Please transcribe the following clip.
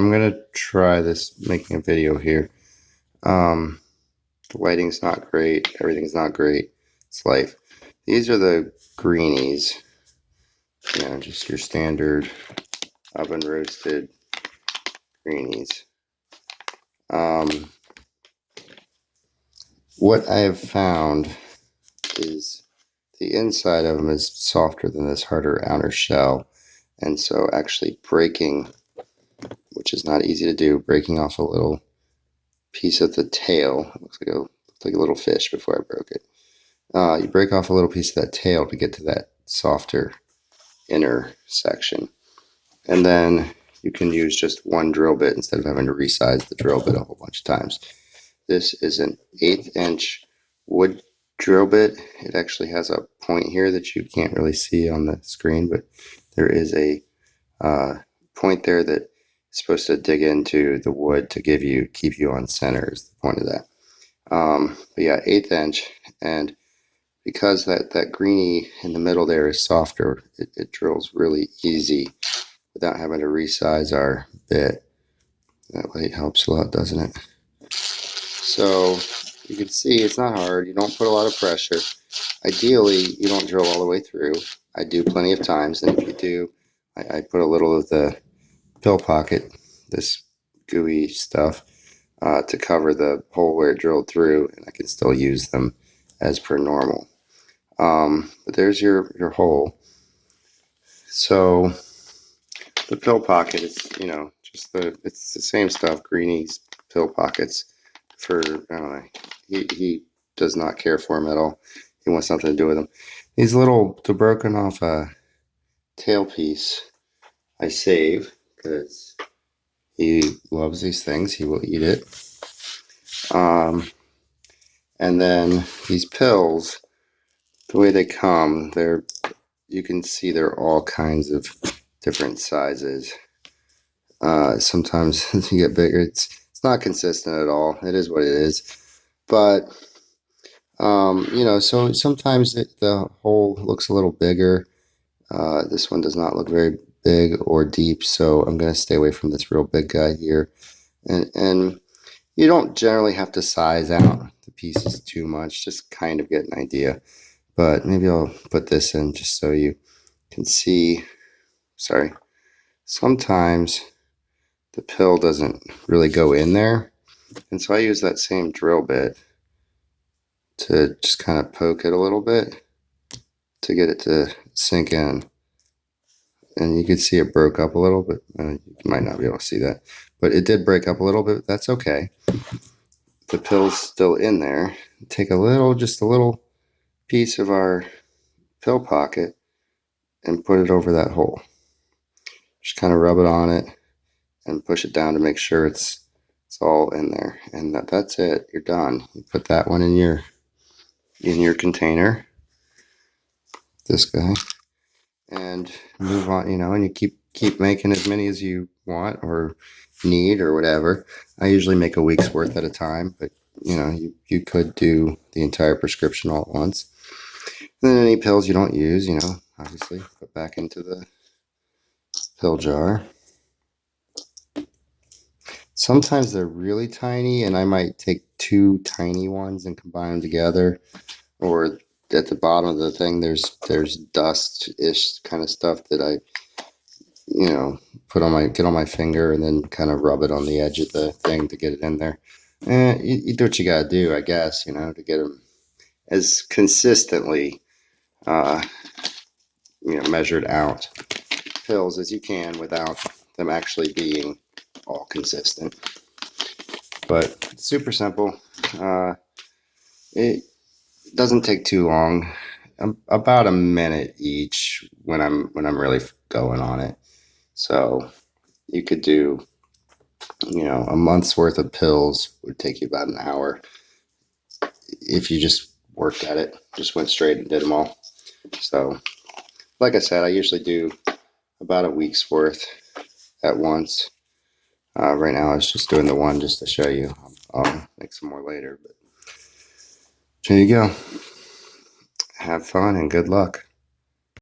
I'm gonna try this, making a video here. The lighting's not great, everything's not great. It's life. These are the Greenies. You know, just your standard oven roasted Greenies. What I have found is the inside of them is softer than this harder outer shell, and so actually breaking, which is not easy to do, breaking off a little piece of the tail. It looks like a little fish before I broke it. You break off a little piece of that tail to get to that softer inner section, and then you can use just one drill bit instead of having to resize the drill bit a whole bunch of times. This is an 1/8 inch wood drill bit. It actually has a point here that you can't really see on the screen, but there is a point there that is supposed to dig into the wood to keep you on center, is the point of that. But yeah, 1/8 inch, and because that greenie in the middle there is softer, it drills really easy without having to resize our bit. That light helps a lot, doesn't it? So you can see it's not hard. You don't put a lot of pressure. Ideally, you don't drill all the way through. I do plenty of times, and if you do, I put a little of the pill pocket, this gooey stuff, to cover the hole where it drilled through, and I can still use them as per normal. But there's your hole. So the pill pocket is, you know, it's the same stuff. Greenies pill pockets. For, I don't know, he does not care for them at all. He wants nothing to do with them. These little, the broken off tail piece I save because he loves these things. He will eat it. And then these pills, the way they come, you can see they're all kinds of different sizes. Sometimes you get bigger. It's not consistent at all. It is what it is. But you know, so sometimes the hole looks a little bigger. This one does not look very big or deep, so I'm going to stay away from this real big guy here. And you don't generally have to size out the pieces too much, just kind of get an idea. But maybe I'll put this in just so you can see. Sorry. Sometimes the pill doesn't really go in there, and so I use that same drill bit to just kind of poke it a little bit to get it to sink in. And you can see it broke up a little bit. You might not be able to see that, but it did break up a little bit. That's okay. The pill's still in there. Take just a little piece of our pill pocket and put it over that hole. Just kind of rub it on it and push it down to make sure it's all in there. And that's it. You're done. You put that one in your container, this guy, and move on, you know, and you keep making as many as you want or need or whatever. I usually make a week's worth at a time, but you know, you could do the entire prescription all at once. And then any pills you don't use, you know, obviously put back into the pill jar. Sometimes they're really tiny, and I might take 2 tiny ones and combine them together. Or at the bottom of the thing, there's dust-ish kind of stuff that I, you know, get on my finger and then kind of rub it on the edge of the thing to get it in there. And you do what you gotta do, I guess, you know, to get them as consistently, you know, measured out pills as you can without them actually being all consistent. But super simple. It doesn't take too long. About a minute each when I'm really going on it. So you could do, you know, a month's worth of pills would take you about an hour if you just worked at it, just went straight and did them all. So like I said, I usually do about a week's worth at once. Right now I was just doing the one just to show you. I'll make some more later, but there you go. Have fun and good luck.